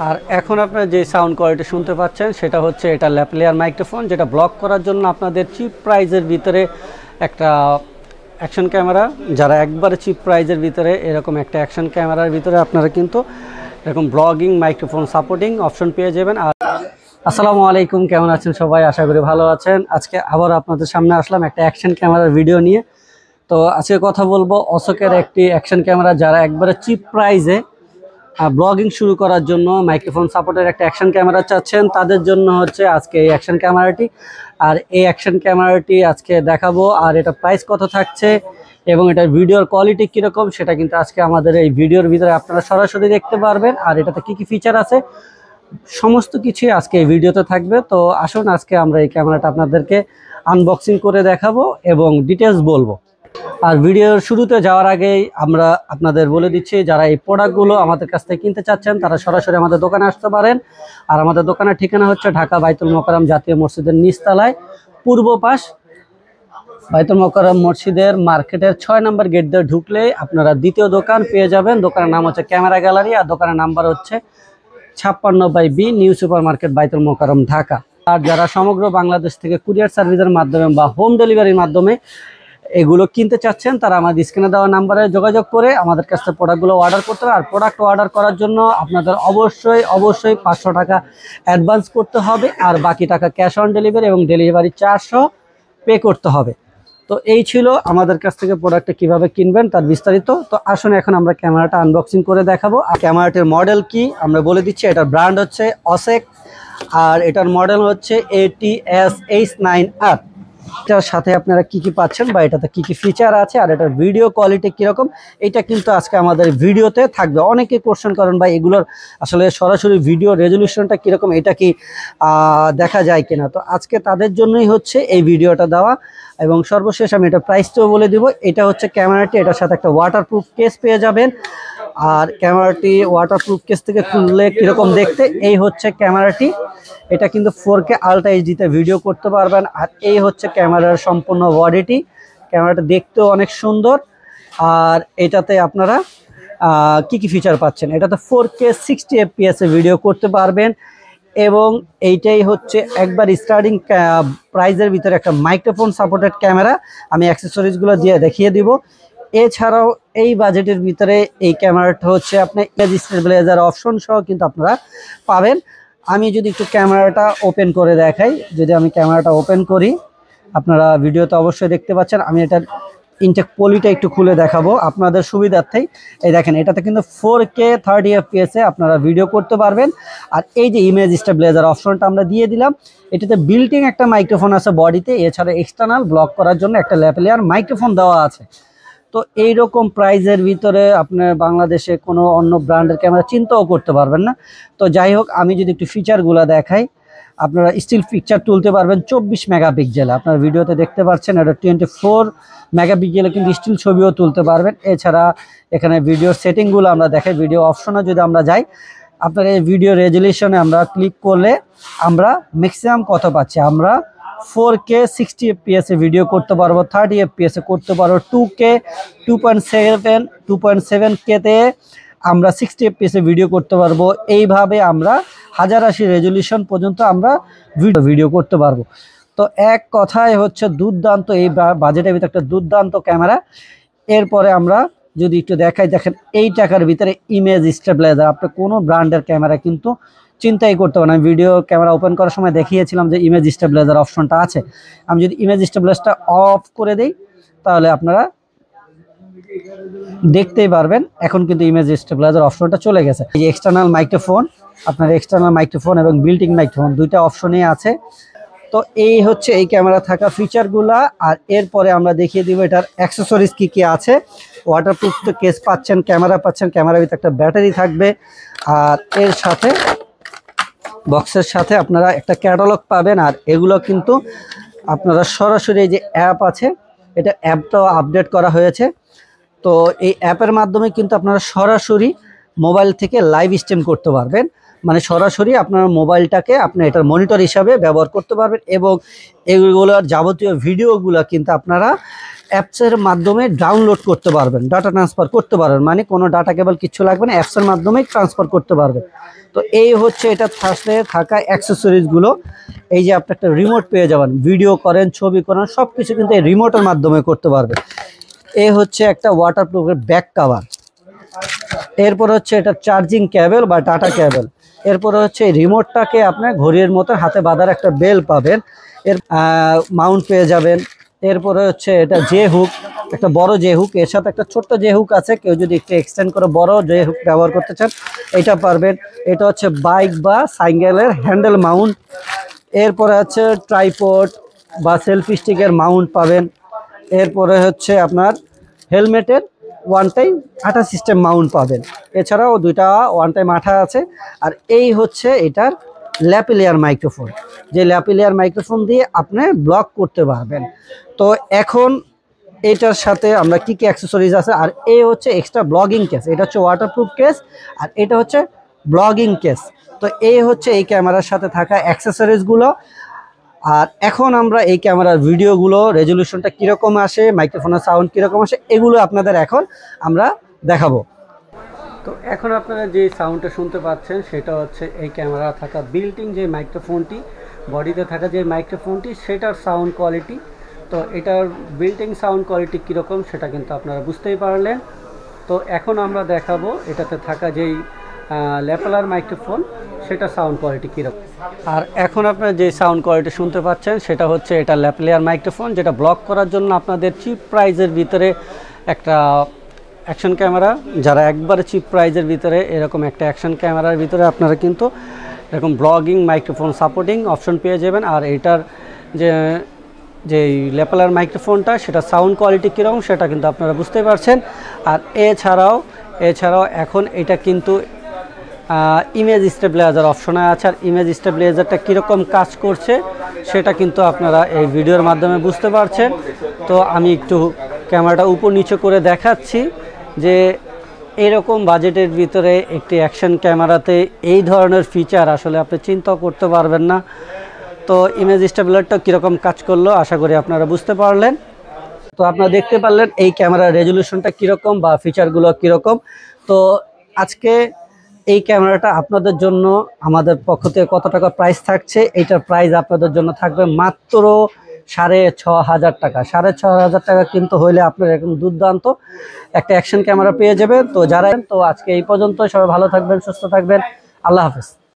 আর এখন আপনারা যে সাউন্ড কোয়ালিটি শুনতে পাচ্ছেন সেটা হচ্ছে এটা ল্যাপলিয়ার মাইক্রোফোন, যেটা ব্লক করার জন্য আপনাদের চিপ প্রাইজের ভিতরে একটা অ্যাকশন ক্যামেরা, যারা একবারে চিপ প্রাইজের ভিতরে এরকম একটা অ্যাকশন ক্যামেরার ভিতরে আপনারা কিন্তু এরকম ব্লগিং মাইক্রোফোন সাপোর্টিং অপশন পেয়ে যাবেন। আর আসসালামু আলাইকুম, কেমন আছেন সবাই? আশা করি ভালো আছেন। আজকে আবার আপনাদের সামনে আসলাম একটা অ্যাকশন ক্যামেরার ভিডিও নিয়ে। তো আজকে কথা বলবো অশোকের একটি অ্যাকশন ক্যামেরা, যারা একবারে চিপ প্রাইজে ব্লগিং শুরু করার জন্য মাইক্রোফোন সাপোর্টের একটা অ্যাকশন ক্যামেরা চাচ্ছেন, তাদের জন্য হচ্ছে আজকে এই অ্যাকশন ক্যামেরাটি। আর এই অ্যাকশন ক্যামেরাটি আজকে দেখাবো, আর এটা প্রাইস কত থাকছে এবং এটার ভিডিওর কোয়ালিটি কীরকম সেটা কিন্তু আজকে আমাদের এই ভিডিওর ভিতরে আপনারা সরাসরি দেখতে পারবেন। আর এটাতে কী কী ফিচার আছে সমস্ত কিছুই আজকে এই ভিডিওতে থাকবে। তো আসুন আজকে আমরা এই ক্যামেরাটা আপনাদেরকে আনবক্সিং করে দেখাবো এবং ডিটেলস বলবো। আর ভিডিওর শুরুতে যাওয়ার আগেই আমরা আপনাদের বলে দিচ্ছি, যারা এই প্রোডাক্টগুলো আমাদের কাছ থেকে কিনতে চাচ্ছেন তারা সরাসরি আমাদের দোকানে আসতে পারেন। আর আমাদের দোকানের ঠিকানা হচ্ছে ঢাকা বাইতুল মোকাররম জাতীয় মসজিদের নিচতলায় পূর্ব পাশ, বাইতুল মোকাররম মসজিদের মার্কেটের 6 নম্বর গেট দিয়ে ঢুকলেই আপনারা দ্বিতীয় দোকান পেয়ে যাবেন। দোকানের নাম হচ্ছে ক্যামেরা গ্যালারি, আর দোকানের নাম্বার হচ্ছে 56/B নিউ সুপার মার্কেট, বাইতুল মোকাররম, ঢাকা। আর যারা সমগ্র বাংলাদেশ থেকে কুরিয়ার সার্ভিসের মাধ্যমে বা হোম ডেলিভারির মাধ্যমে এগুলো কিনতে চাচ্ছেন তারা আমাদের স্ক্রিনে দেওয়া নাম্বারে যোগাযোগ করে আমাদের কাছ থেকে প্রোডাক্টগুলো অর্ডার করতে হবে। আর প্রোডাক্ট অর্ডার করার জন্য আপনাদের অবশ্যই 500 টাকা অ্যাডভান্স করতে হবে, আর বাকি টাকা ক্যাশ অন ডেলিভারি এবং ডেলিভারি চার্জও পে করতে হবে। তো এই ছিল আমাদের কাছ থেকে প্রোডাক্টটা কিভাবে কিনবেন তার বিস্তারিত। তো আসুন এখন আমরা ক্যামেরাটা আনবক্সিং করে দেখাবো। আর ক্যামেরাটির মডেল কি আমরা বলে দিচ্ছি। এটার ব্র্যান্ড হচ্ছে অশেক, আর এটার মডেল হচ্ছে ATS-H9R। এটার সাথে আপনারা কি কি পাচ্ছেন বা এটাতে কি কি ফিচার আছে আর এটার ভিডিও কোয়ালিটি কীরকম, এটা কিন্তু আজকে আমাদের ভিডিওতে থাকবে। অনেকে কোশ্চেন করেন ভাই এগুলোর আসলে সরাসরি ভিডিও রেজলিউশনটা কীরকম, এটা কি দেখা যায় কিনা। তো আজকে তাদের জন্যই হচ্ছে এই ভিডিওটা দেওয়া। এবং সর্বশেষ আমি এটা প্রাইসটাও বলে দিব। এটা হচ্ছে ক্যামেরাটি, এটার সাথে একটা ওয়াটারপ্রুফ কেস পেয়ে যাবেন। আর ক্যামেরাটি ওয়াটারপ্রুফ কেস থেকে খুললে কীরকম দেখতে, এই হচ্ছে ক্যামেরাটি। এটা কিন্তু 4K আলট্রা এইচডিতে ভিডিও করতে পারবেন। আর এই হচ্ছে ক্যামেরার সম্পূর্ণ বডিটি। ক্যামেরাটা দেখতেও অনেক সুন্দর। আর এটাতে আপনারা কি কি ফিচার পাচ্ছেন, এটাতে 4K 60 FPS এ ভিডিও করতে পারবেন। এবং এইটাই হচ্ছে একবার স্টার্টিং প্রাইজের ভিতরে একটা মাইক্রোফোন সাপোর্টেড ক্যামেরা। আমি অ্যাক্সেসরিজগুলো দিয়ে দেখিয়ে দিব। এছাড়াও এই বাজেটের ভিতরে এই ক্যামেরাটা হচ্ছে আপনি ইমেজ স্টেবিলাইজার অপশন সহ কিন্তু আপনারা পাবেন। আমি যদি একটু ক্যামেরাটা ওপেন করে দেখাই, যদি আমি ক্যামেরাটা ওপেন করি আপনারা ভিডিওতে অবশ্যই দেখতে পাচ্ছেন। আমি এটার ইনটেক পলিটা একটু খুলে দেখাবো আপনাদের সুবিধার্থেই। এই দেখেন, এটাতে কিন্তু 4K 30 FPS এ আপনারা ভিডিও করতে পারবেন। আর এই যে ইমেজ স্টেবিলাইজার অপশনটা আমরা দিয়ে দিলাম, এটাতে বিল্ট ইন একটা মাইক্রোফোন আছে বডিতে। এছাড়া এক্সটার্নাল ব্লক করার জন্য একটা ল্যাপলিয়ার মাইক্রোফোন দেওয়া আছে। তো এইরকম প্রাইজের ভিতরে আপনার বাংলাদেশে কোনো অন্য ব্র্যান্ডের ক্যামেরা চিন্তাও করতে পারবেন না। তো যাই হোক, আমি যদি একটু ফিচারগুলো দেখাই, আপনারা স্টিল পিকচার তুলতে পারবেন 24 মেগাপিক্সেলে। আপনার ভিডিওতে দেখতে পাচ্ছেন এটা 24 মেগাপিক্সেলে কিন্তু স্টিল ছবিও তুলতে পারবেন। এছাড়া এখানে ভিডিও সেটিংগুলো আমরা দেখাই। ভিডিও অপশনে যদি আমরা যাই, আপনার এই ভিডিও রেজলিউশনে আমরা ক্লিক করলে আমরা ম্যাক্সিমাম কত পাচ্ছি, আমরা 4K 60 FPS এ ভিডিও করতে পারবো, 30 FPS এ করতে পারবো, 2K 2.7K তে আমরা 60 FPS এ ভিডিও করতে পারবো। এইভাবে আমরা 1080 রেজলিউশন পর্যন্ত আমরা ভিডিও করতে পারবো। তো এক কথায় হচ্ছে দুর্দান্ত, এই বাজেটের ভিতরে একটা দুর্দান্ত ক্যামেরা। এরপরে আমরা যদি একটু দেখাই, দেখেন এই টাকার ভিতরে ইমেজ স্টেবিলাইজার আপনি কোনো ব্র্যান্ডের ক্যামেরা কিন্তু চিন্তাই করতে পারেন। আমি ভিডিও ক্যামেরা ওপেন করার সময় দেখিয়েছিলাম যে ইমেজ স্টেবিলাইজার অপশনটা আছে। আমি যদি ইমেজ স্টেবিলাইজারটা অফ করে দিই তাহলে আপনারা দেখতেই পারবেন এখন কিন্তু ইমেজ স্টেবিলাইজার অপশনটা চলে গেছে। এই যে এক্সটার্নাল মাইক্রোফোন, আপনার এক্সটার্নাল মাইক্রোফোন এবং বিল্ট ইন মাইক্রোফোন দুইটা অপশনই আছে। তো এই হচ্ছে এই ক্যামেরা থাকা ফিচারগুলা। আর এরপরে আমরা দেখিয়ে দিব এটার অ্যাক্সেসরিজ কি কি আছে। ওয়াটারপ্রুফ তো কেস পাচ্ছেন, ক্যামেরা পাচ্ছেন, ক্যামেরার ভিতরে একটা ব্যাটারি থাকবে। আর এর সাথে বক্সের সাথে আপনারা একটা ক্যাটালগ পাবেন। আর এগুলো কিন্তু আপনারা সরাসরি এই যে অ্যাপ আছে, এটা অ্যাপটাও আপডেট করা হয়েছে। তো এই অ্যাপের মাধ্যমে কিন্তু আপনারা সরাসরি মোবাইল থেকে লাইভ স্ট্রিম করতে পারবেন। মানে সরাসরি আপনার মোবাইলটাকে আপনার এটার মনিটর হিসাবে ব্যবহার করতে পারবেন এবং এগুলোর যাবতীয় ভিডিওগুলো কিন্তু আপনারা অ্যাপসের মাধ্যমে ডাউনলোড করতে পারবেন, ডাটা ট্রান্সফার করতে পারবেন, মানে কোনো ডাটা কেবল কিচ্ছু লাগবে না, অ্যাপসের মাধ্যমেই ট্রান্সফার করতে পারবেন। তো এই হচ্ছে এটা সাথে থাকা অ্যাক্সেসরিজগুলো। এই যে আপনি একটা রিমোট পেয়ে যাবেন, ভিডিও করেন, ছবি করেন, সব কিছু কিন্তু এই রিমোটের মাধ্যমে করতে পারবেন। এই হচ্ছে একটা ওয়াটারপ্রুফের ব্যাক কাভার। এরপরে হচ্ছে এটা চার্জিং কেবল বা ডাটা কেবল। এরপরে হচ্ছে এই রিমোটটাকে আপনার ঘড়ির মতো হাতে বাঁধার একটা বেল পাবেন, এর মাউন্ট পেয়ে যাবেন। এরপরে হচ্ছে এটা জে হুক, একটা বড় জে হুক, এর সাথে একটা ছোট্ট জে হুক আছে, কেউ যদি একটু এক্সটেন্ড করে বড় জে হুক ব্যবহার করতে চান এটা পারবেন। এটা হচ্ছে বাইক বা সাইকেলের হ্যান্ডেল মাউন্ট। এরপরে হচ্ছে ট্রাইপড বা সেলফি স্টিকের মাউন্ট পাবেন। এরপরে হচ্ছে আপনার হেলমেটের ওয়ান টাইম আঠা সিস্টেম মাউন্ট পাবেন। এছাড়াও দুইটা ওয়ান টাইম আঠা আছে। আর এই হচ্ছে এটার ল্যাপিলিয়ার মাইক্রোফোন, যে ল্যাপিলিয়ার মাইক্রোফোন দিয়ে আপনি ব্লগ করতে পারবেন। তো এখন এটার সাথে আমরা কি কি অ্যাক্সেসরিজ আছে, আর এই হচ্ছে এক্সট্রা ব্লগিং কেস, এটা হচ্ছে ওয়াটারপ্রুফ কেস, আর এটা হচ্ছে ব্লগিং কেস। তো এই হচ্ছে এই ক্যামেরার সাথে থাকা অ্যাক্সেসরিজগুলো। আর এখন আমরা এই ক্যামেরার ভিডিওগুলো রেজলিউশনটা কীরকম আসে, মাইক্রোফোনের সাউন্ড কীরকম আসে, এগুলো আপনাদের এখন আমরা দেখাবো। তো এখন আপনারা যে সাউন্ডটা শুনতে পাচ্ছেন সেটা হচ্ছে এই ক্যামেরা থাকা বিল্ট-ইন যে মাইক্রোফোনটি, বডিতে থাকা যে মাইক্রোফোনটি, সেটার সাউন্ড কোয়ালিটি। তো এটার বিল্ট-ইন সাউন্ড কোয়ালিটি কীরকম সেটা কিন্তু আপনারা বুঝতেই পারলেন। তো এখন আমরা দেখাবো এটাতে থাকা যেই ল্যাপেলার মাইক্রোফোন সেটা সাউন্ড কোয়ালিটি কীরকম। আর এখন আপনারা যে সাউন্ড কোয়ালিটি শুনতে পাচ্ছেন সেটা হচ্ছে এটা ল্যাপেলার মাইক্রোফোন, যেটা ব্লক করার জন্য আপনাদের চিপ প্রাইজের ভিতরে একটা অ্যাকশন ক্যামেরা, যারা একবারে চিপ প্রাইজের ভিতরে এরকম একটা অ্যাকশন ক্যামেরার ভিতরে আপনারা কিন্তু এরকম ব্লগিং মাইক্রোফোন সাপোর্টিং অপশন পেয়ে যাবেন। আর এটার যে ল্যাপেলার মাইক্রোফোনটা সেটা সাউন্ড কোয়ালিটি কীরকম সেটা কিন্তু আপনারা বুঝতে পারছেন। আর এছাড়াও এখন এটা কিন্তু ইমেজ স্টেবিলাইজার অপশনে আছে। আর ইমেজ স্টেবিলাইজারটা কীরকম কাজ করছে সেটা কিন্তু আপনারা এই ভিডিওর মাধ্যমে বুঝতে পারছেন। তো আমি একটু ক্যামেরাটা উপর নিচে করে দেখাচ্ছি যে এরকম বাজেটের ভিতরে একটি অ্যাকশন ক্যামেরাতে এই ধরনের ফিচার আসলে আপনি চিন্তাও করতে পারবেন না। তো ইমেজ স্টেবিলাইজারটা কীরকম কাজ করলো আশা করি আপনারা বুঝতে পারলেন। তো আপনারা দেখতে পারলেন এই ক্যামেরার রেজলিউশনটা কীরকম বা ফিচারগুলো কীরকম। তো আজকে এই ক্যামেরাটা আপনাদের জন্য আমাদের পক্ষ থেকে কত টাকা প্রাইস থাকছে, এইটার প্রাইস আপনাদের জন্য থাকবে মাত্র 6,500 টাকা। 6,500 টাকা কিন্তু হইলে আপনার এরকম দুর্দান্ত একটা অ্যাকশন ক্যামেরা পেয়ে যাবেন। তো যারা আজকে এই পর্যন্ত, সবাই ভালো থাকবেন, সুস্থ থাকবেন, আল্লাহ হাফেজ।